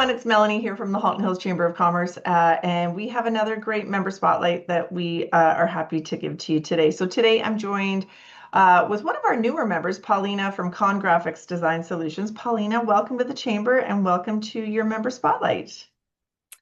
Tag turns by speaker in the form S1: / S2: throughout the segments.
S1: everyone, it's Melanie here from the Halton Hills Chamber of Commerce, and we have another great member spotlight that we are happy to give to you today. So today I'm joined with one of our newer members, Paulina from Congraphix Design Solutions. Paulina, welcome to the Chamber and welcome to your member spotlight.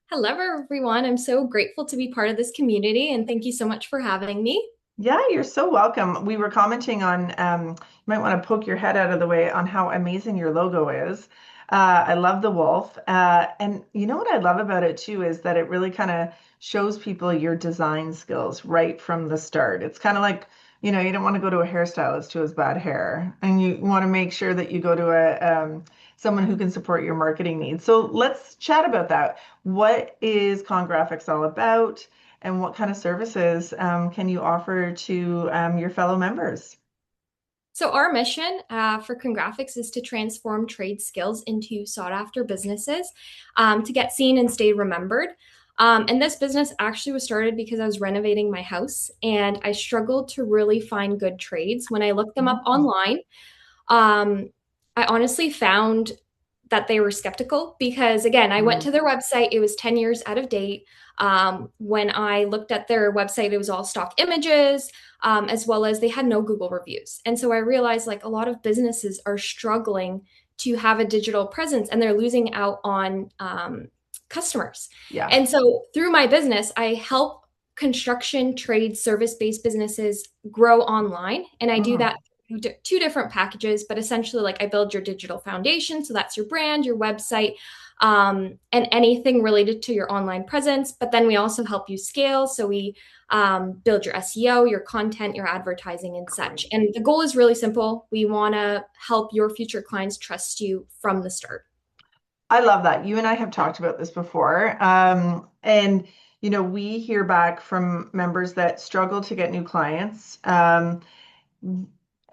S2: Hello, everyone. I'm so grateful to be part of this community, and thank you so much for having me.
S1: Yeah, you're so welcome. We were commenting on, you might want to poke your head out of the way on how amazing your logo is. I love the wolf. And you know what I love about it too is that it really kind of shows people your design skills right from the start. It's kind of like, you don't want to go to a hairstylist who has bad hair, and you want to make sure that you go to someone who can support your marketing needs. So let's chat about that. What is Congraphics all about? And what kind of services can you offer to your fellow members?
S2: So, our mission for Congraphix is to transform trade skills into sought after businesses to get seen and stay remembered. And this business actually was started because I was renovating my house and I struggled to really find good trades. When I looked them up
S1: Oh.
S2: online, um, I honestly found that they were skeptical because, again, I went
S1: Mm.
S2: to their website, it was 10 years out of date. When I looked at their website, it was all stock images, as well as they had no Google reviews. And so I realized like a lot of businesses are struggling to have a digital presence and they're losing out on customers.
S1: Yeah.
S2: And so through my business, I help construction, trade, service based businesses grow online. And I do
S1: Mhm.
S2: that two different packages, but essentially, like I build your digital foundation. So that's your brand, your website, and anything related to your online presence. But then we also help you scale. So we build your SEO, your content, your advertising, and such.
S1: Great.
S2: And the goal is really simple. We want to help your future clients trust you from the start.
S1: I love that. You and I have talked about this before. And, we hear back from members that struggle to get new clients.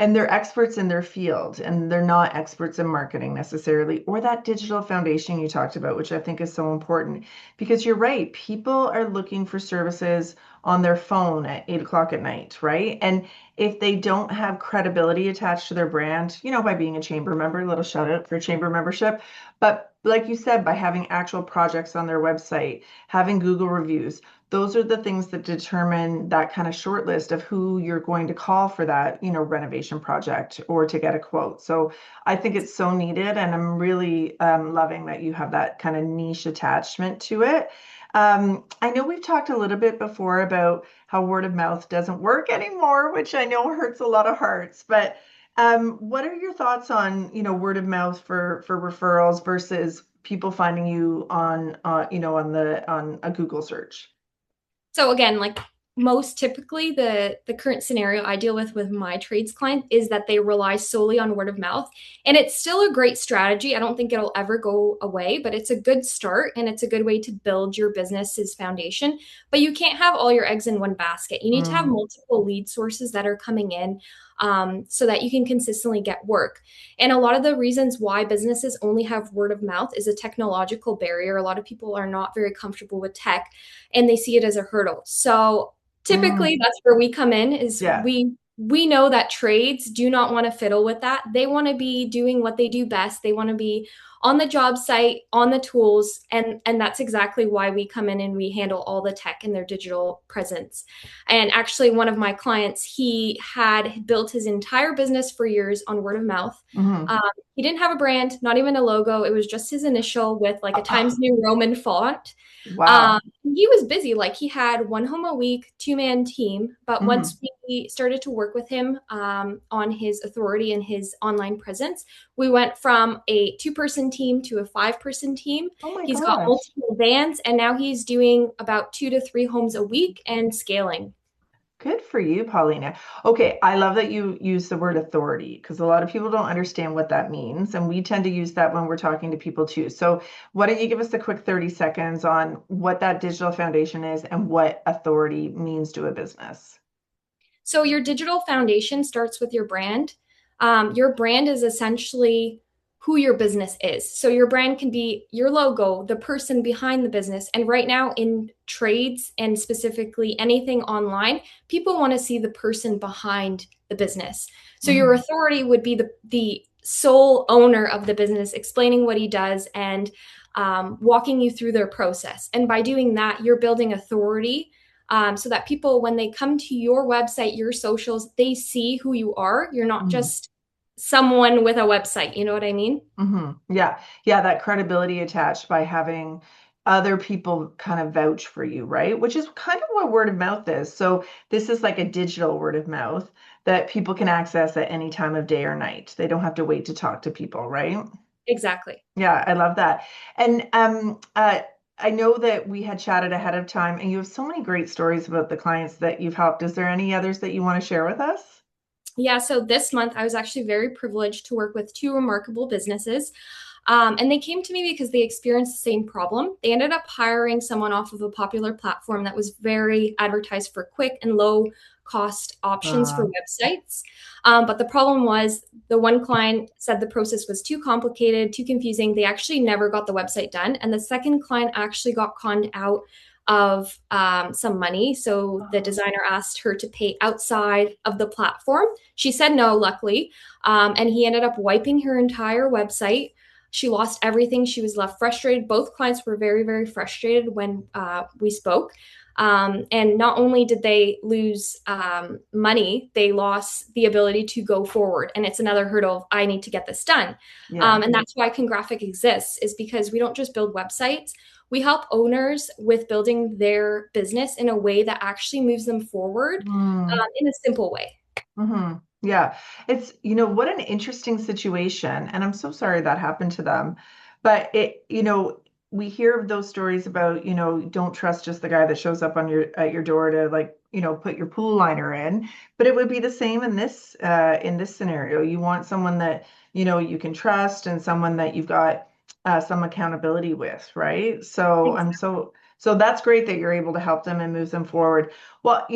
S1: And they're experts in their field and they're not experts in marketing necessarily, or that digital foundation you talked about, which I think is so important because you're right. People are looking for services on their phone at 8 o'clock at night, right? And if they don't have credibility attached to their brand, by being a chamber member, a little shout out for chamber membership. But like you said, by having actual projects on their website, having Google reviews, those are the things that determine that kind of short list of who you're going to call for that, renovation project or to get a quote. So I think it's so needed, and I'm really loving that you have that kind of niche attachment to it. I know we've talked a little bit before about how word of mouth doesn't work anymore, which I know hurts a lot of hearts, but what are your thoughts on, word of mouth for referrals versus people finding you on, on a Google search?
S2: So again, like most typically the current scenario I deal with my trades client is that they rely solely on word of mouth, and it's still a great strategy. I don't think it'll ever go away, but it's a good start and it's a good way to build your business's foundation. But you can't have all your eggs in one basket. You need to have
S1: Mm.
S2: multiple lead sources that are coming in, so that you can consistently get work. And a lot of the reasons why businesses only have word of mouth is a technological barrier. A lot of people are not very comfortable with tech and they see it as a hurdle. So typically
S1: Mm.
S2: that's where we come in is
S1: Yeah.
S2: we know that trades do not want to fiddle with that. They want to be doing what they do best. They want to be on the job site, on the tools, and that's exactly why we come in and we handle all the tech and their digital presence. And actually one of my clients, he had built his entire business for years on word of mouth.
S1: Hmm.
S2: Um, he didn't have a brand, not even a logo. It was just his initial with like a Times New Roman font.
S1: Wow.
S2: He was busy. Like he had one home a week, two-man team. But once
S1: Hmm.
S2: we started to work with him on his authority and his online presence, we went from a two-person team to a five-person team.
S1: Oh my
S2: He's got
S1: gosh.
S2: multiple vans, and now he's doing about 2 to 3 homes a week and scaling.
S1: Good for you, Paulina. Okay, I love that you use the word authority because a lot of people don't understand what that means. And we tend to use that when we're talking to people too. So, why don't you give us a quick 30 seconds on what that digital foundation is and what authority means to a business?
S2: So your digital foundation starts with your brand. Your brand is essentially who your business is. So your brand can be your logo, the person behind the business. And right now in trades and specifically anything online, people want to see the person behind the business. So your authority would be the sole owner of the business explaining what he does and walking you through their process. And by doing that, you're building authority, so that people, when they come to your website, your socials, they see who you are. You're not
S1: Mhm.
S2: just someone with a website. You know what I mean?
S1: Yeah. Yeah, that credibility attached by having other people kind of vouch for you, right? Which is kind of what word of mouth is. So this is like a digital word of mouth that people can access at any time of day or night. They don't have to wait to talk to people, right?
S2: Exactly.
S1: Yeah, I love that. And I know that we had chatted ahead of time, and you have so many great stories about the clients that you've helped. Is there any others that you want to share with us?
S2: Yeah, so this month I was actually very privileged to work with two remarkable businesses. And they came to me because they experienced the same problem. They ended up hiring someone off of a popular platform that was very advertised for quick and low cost options for
S1: Uh,
S2: websites. But the problem was the one client said the process was too complicated, too confusing. They actually never got the website done. And the second client actually got conned out of some money. So the designer asked her to pay outside of the platform. She said no, luckily. And he ended up wiping her entire website. She lost everything. She was left frustrated. Both clients were very, very frustrated when we spoke. And not only did they lose money, they lost the ability to go forward. And it's another hurdle of, I need to get this done.
S1: yeah.
S2: And that's why Congraphix exists, is because we don't just build websites. We help owners with building their business in a way that actually moves them forward,
S1: Mm.
S2: in a simple way.
S1: Yeah, it's, what an interesting situation. And I'm so sorry that happened to them. But we hear of those stories about, don't trust just the guy that shows up on at your door to like, put your pool liner in. But it would be the same in this scenario. You want someone that, you can trust and someone that you've got some accountability with, right? So that's great that you're able to help them and move them forward. Well,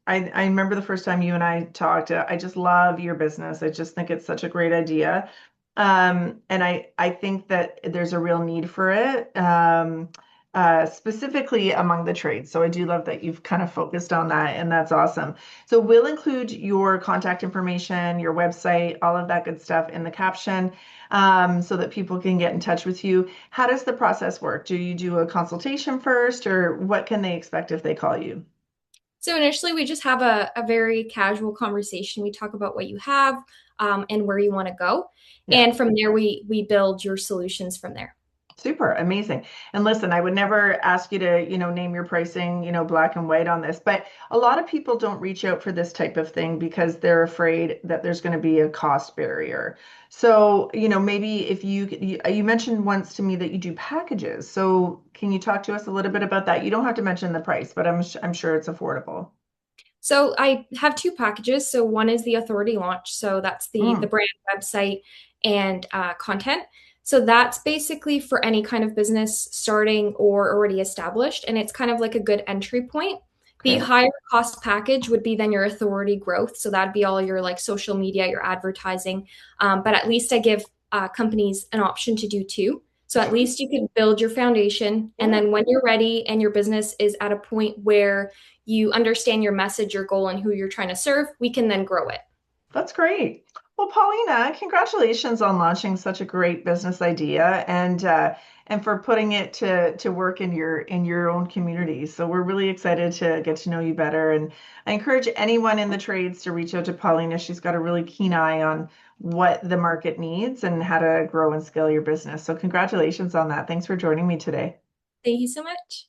S1: I remember the first time you and I talked. I just love your business. I just think it's such a great idea. And I think that there's a real need for it, specifically among the trades. So I do love that you've kind of focused on that, and that's awesome. So we'll include your contact information, your website, all of that good stuff in the caption, so that people can get in touch with you. How does the process work? Do you do a consultation first, or what can they expect if they call you?
S2: So initially, we just have a very casual conversation. We talk about what you have, and where you want to go.
S1: Yeah.
S2: And from there, we build your solutions from there.
S1: Super, amazing. And listen, I would never ask you to, name your pricing, black and white on this, but a lot of people don't reach out for this type of thing because they're afraid that there's going to be a cost barrier. So, maybe if you mentioned once to me that you do packages. So, can you talk to us a little bit about that? You don't have to mention the price, but I'm sure it's affordable.
S2: So I have two packages. So one is the authority launch. So that's the
S1: Mm,
S2: brand website and content. So that's basically for any kind of business starting or already established, and it's kind of like a good entry point. The
S1: okay.
S2: higher cost package would be then your authority growth. So that'd be all your like social media, your advertising. But at least I give companies an option to do two. So at least you can build your foundation, and
S1: Yeah.
S2: then when you're ready and your business is at a point where you understand your message, your goal, and who you're trying to serve, we can then grow it.
S1: That's great. Well, Paulina, congratulations on launching such a great business idea and for putting it to work in your own community. So we're really excited to get to know you better. And I encourage anyone in the trades to reach out to Paulina. She's got a really keen eye on what the market needs and how to grow and scale your business. So congratulations on that. Thanks for joining me today.
S2: Thank you so much.